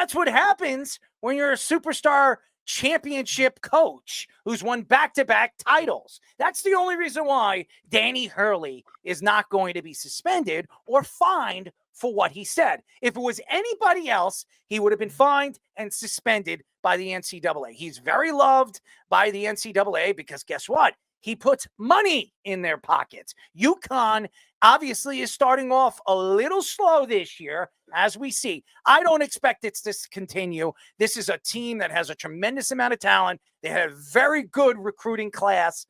That's what happens when you're a superstar championship coach who's won back-to-back titles. That's the only reason why Danny Hurley is not going to be suspended or fined for what he said. If it was anybody else, he would have been fined and suspended by the NCAA. He's very loved by the NCAA because guess what? He puts money in their pockets. UConn obviously is starting off a little slow this year, as we see. I don't expect it to continue. This is a team that has a tremendous amount of talent. They had a very good recruiting class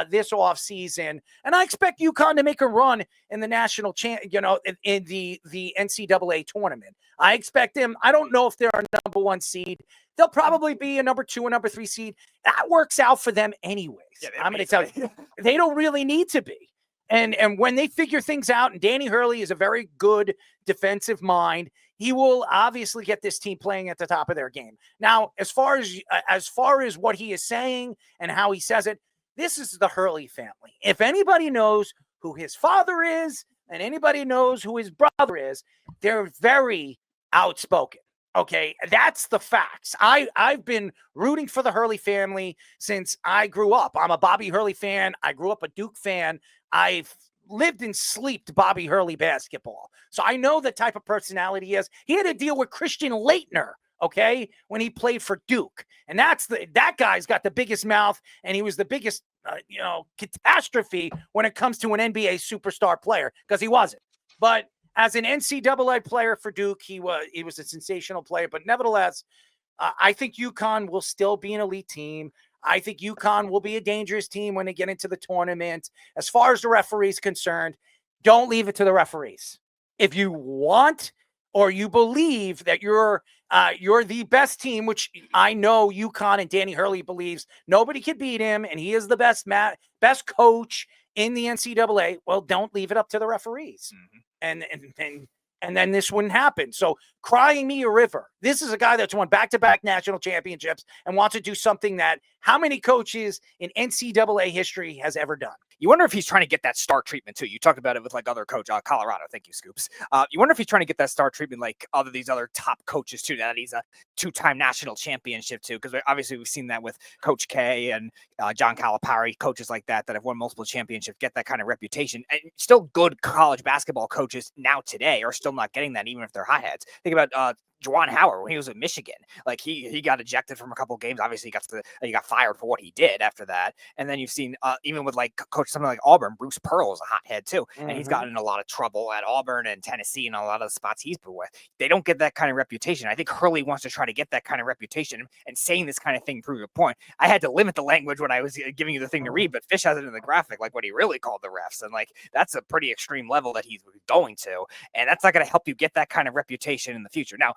this offseason. And I expect UConn to make a run in the national in the NCAA tournament. I expect them. I don't know if they're a number 1 seed. They'll probably be a number 2 or number 3 seed. That works out for them anyways. Yeah, I'm going to tell you, they don't really need to be. And when they figure things out, and Danny Hurley is a very good defensive mind, he will obviously get this team playing at the top of their game. Now, as far as what he is saying and how he says it, this is the Hurley family. If anybody knows who his father is and anybody knows who his brother is, they're very outspoken. Okay, that's the facts. I've been rooting for the Hurley family since I grew up. I'm a Bobby Hurley fan. I grew up a Duke fan. I've lived and sleeped Bobby Hurley basketball. So I know the type of personality he is. He had to deal with Christian Laettner, okay, when he played for Duke. And that guy's got the biggest mouth, and he was the biggest catastrophe when it comes to an NBA superstar player, because he wasn't. But as an NCAA player for Duke, he was a sensational player. But nevertheless, I think UConn will still be an elite team. I think UConn will be a dangerous team when they get into the tournament. As far as the referees concerned, don't leave it to the referees. If you want or you believe that you're the best team, which I know UConn and Danny Hurley believes nobody can beat him, and he is the best coach in the NCAA, well, don't leave it up to the referees. Mm-hmm. And then this wouldn't happen. So crying me a river. This is a guy that's won back-to-back national championships and wants to do something that how many coaches in NCAA history has ever done? You wonder if he's trying to get that star treatment too. You talked about it with like other coach, Colorado. Thank you, Scoops. You wonder if he's trying to get that star treatment like these other top coaches too. That he's a 2-time national championship too, because obviously we've seen that with Coach K and John Calipari, coaches like that have won multiple championships, get that kind of reputation. And still good college basketball coaches now today are still not getting that, even if they're hotheads. Think about Juwan Howard when he was at Michigan. Like he got ejected from a couple of games. Obviously he got fired for what he did after that. And then you've seen even with like something like Auburn, Bruce Pearl is a hothead too. Mm-hmm. And he's gotten in a lot of trouble at Auburn and Tennessee and a lot of the spots he's been with. They don't get that kind of reputation. I think Hurley wants to try to get that kind of reputation, and saying this kind of thing prove a point. I had to limit the language when I was giving you the thing to read, but Fish has it in the graphic, like what he really called the refs. And like, that's a pretty extreme level that he's going to. And that's not going to help you get that kind of reputation in the future. Now,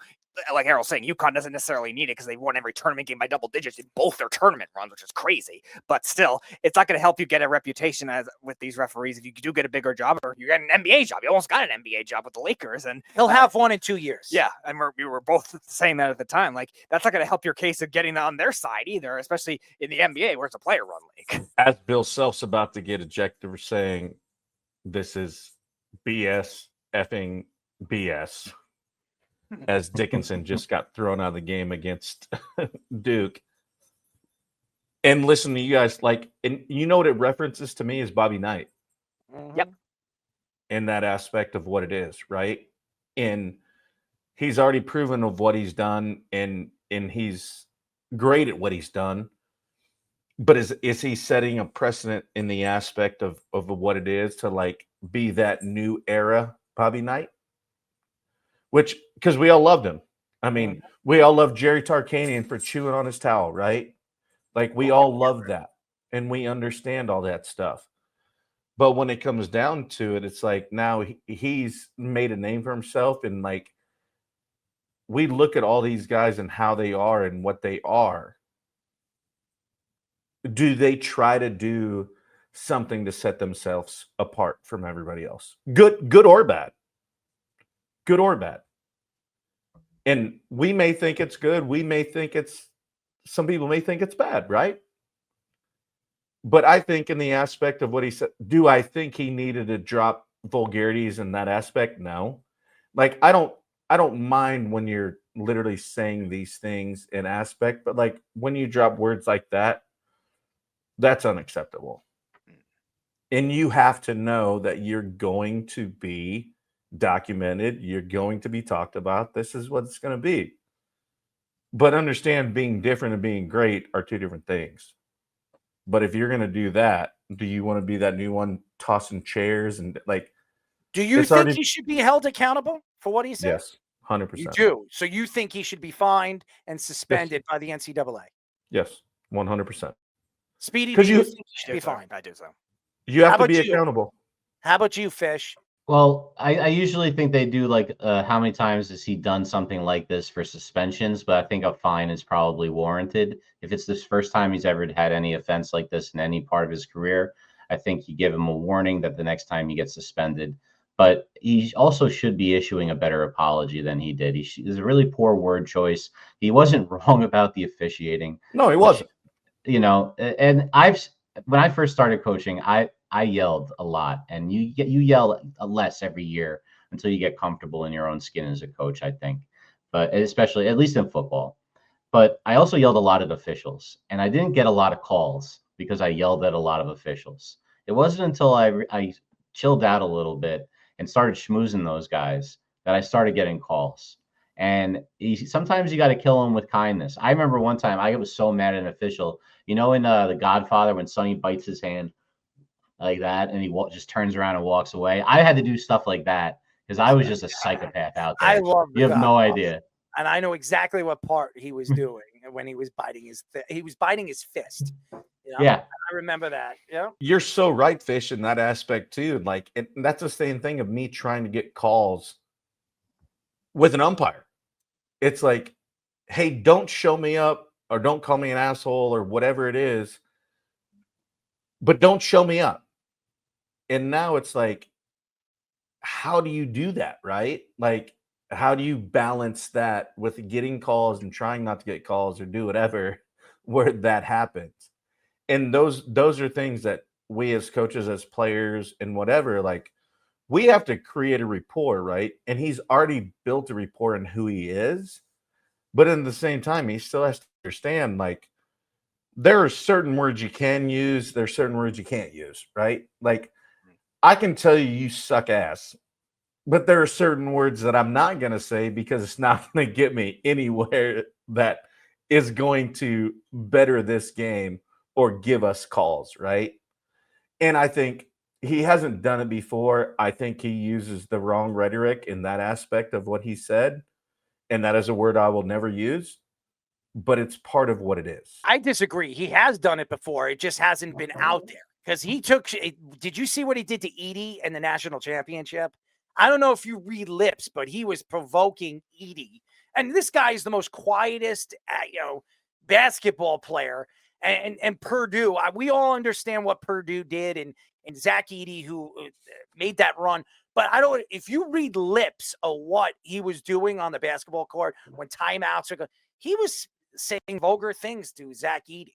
like Errol's saying, UConn doesn't necessarily need it because they've won every tournament game by double digits in both their tournament runs, which is crazy. But still, it's not going to help you get a reputation as with these referees if you do get a bigger job or you get an NBA job. You almost got an NBA job with the Lakers, and he'll have one in 2 years. Yeah, and we were both saying that at the time. Like, that's not going to help your case of getting on their side either, especially in the NBA where it's a player-run league. As Bill Self's about to get ejected for saying this is BS, effing BS. As Dickinson just got thrown out of the game against Duke. And listen to you guys, like, and you know what it references to me is Bobby Knight. Mm-hmm. Yep. In that aspect of what it is, right? And he's already proven of what he's done, and he's great at what he's done. But is he setting a precedent in the aspect of what it is to like be that new era Bobby Knight? Which, because we all loved him. I mean, we all loved Jerry Tarkanian for chewing on his towel, right? Like, we all love that. And we understand all that stuff. But when it comes down to it, it's like now he's made a name for himself. And, like, we look at all these guys and how they are and what they are. Do they try to do something to set themselves apart from everybody else? Good or bad? Good or bad. And we may think it's good. We may think some people may think it's bad, right? But I think in the aspect of what he said, do I think he needed to drop vulgarities in that aspect? No. Like, I don't mind when you're literally saying these things in aspect, but like when you drop words like that, that's unacceptable. And you have to know that you're going to be documented, you're going to be talked about. This is what it's going to be. But understand, being different and being great are two different things. But if you're going to do that, do you want to be that new one tossing chairs and like? Do you think he should be held accountable for what he said? Yes, 100%. You do. So you think he should be fined and suspended by the NCAA? Yes, 100%. Speedy, do you think he should be fined? I do so. You have to be accountable. How about you, Fish? Well, I usually think they do like how many times has he done something like this for suspensions, but I think a fine is probably warranted. If it's the first time he's ever had any offense like this in any part of his career, I think you give him a warning that the next time he gets suspended. But he also should be issuing a better apology than he did. It's a really poor word choice. He wasn't wrong about the officiating. No, he wasn't. You know, and when I first started coaching, I yelled a lot, and you yell less every year until you get comfortable in your own skin as a coach, I think. But especially, at least in football. But I also yelled a lot at officials, and I didn't get a lot of calls because I yelled at a lot of officials. It wasn't until I chilled out a little bit and started schmoozing those guys that I started getting calls. And sometimes you got to kill them with kindness. I remember one time I was so mad at an official. You know, in The Godfather, when Sonny bites his hand like that and he just turns around and walks away. I had to do stuff like that because I was just a psychopath out there. I love you have no idea. And I know exactly what part he was doing when he was biting his fist. You know? Yeah. I remember that. Yeah. You're so right, Fish, in that aspect too. Like, and that's the same thing of me trying to get calls with an umpire. It's like, hey, don't show me up or don't call me an asshole or whatever it is, but don't show me up. And now it's like, how do you do that, right? Like, how do you balance that with getting calls and trying not to get calls or do whatever where that happens? And those are things that we as coaches, as players and whatever, like, we have to create a rapport, right? And he's already built a rapport in who he is. But at the same time, he still has to understand, like, there are certain words you can use. There's certain words you can't use, right? Like, I can tell you suck ass, but there are certain words that I'm not going to say because it's not going to get me anywhere that is going to better this game or give us calls, right? And I think he hasn't done it before. I think he uses the wrong rhetoric in that aspect of what he said. And that is a word I will never use, but it's part of what it is. I disagree. He has done it before. It just hasn't been out there because he took. Did you see what he did to Edie in the national championship? I don't know if you read lips, but he was provoking Edie. And this guy is the most quietest, basketball player. And Purdue, we all understand what Purdue did and Zach Edey, who made that run. But if you read lips of what he was doing on the basketball court when timeouts are going, he was saying vulgar things to Zach Edey.